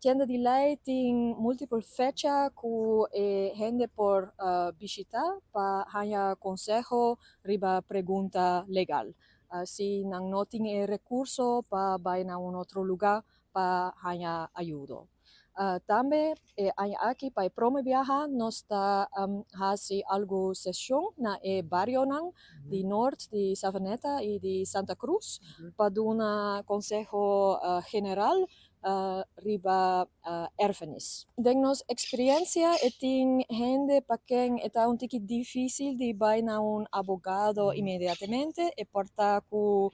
tienda di lei tem múltiples fechas que gente por visitar para hanya consejo riba pregunta legal. Si não tem recurso para ir a um outro lugar para hanya ayuda. Também aqui para promo viajar nós está hace algo sessão na barrio nang di norte de Savaneta e de Santa Cruz para dar um consejo general riba erfenis. Dengnos experiência e tem gente para quem está um tique difícil de ir a um abogado imediatamente e portar que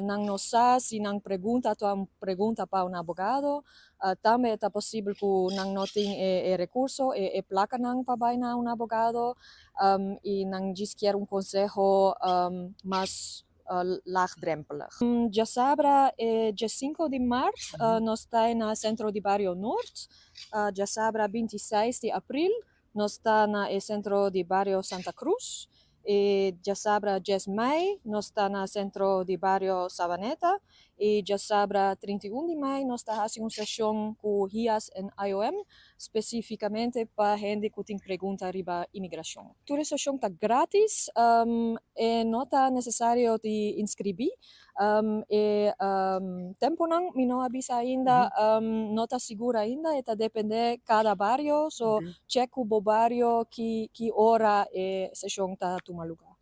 não nos sabe se não pergunta a pergunta para um abogado. Também é possível que não tenha recurso e placa não para ir a um abogado e não diz que um consejo mais laagdrempelig. Já sabra, dia 5 de março, nós está no centro de Barrio Norte. Já sabra, 26 de abril, nós está no centro de Barrio Santa Cruz. E já sabra, 10 de maio, nós está no centro de Barrio Savaneta. E já sabra, 31 de maio, nós está fazendo uma sessão com RIAS e IOM, especificamente para gente que tem pergunta riba imigração. Toda sessão está grátis e não está necessário de inscrever. Tempo não avisa ainda, não está seguro ainda, está depende de cada barrio, so check o barrio que hora a sessão está tomando lugar.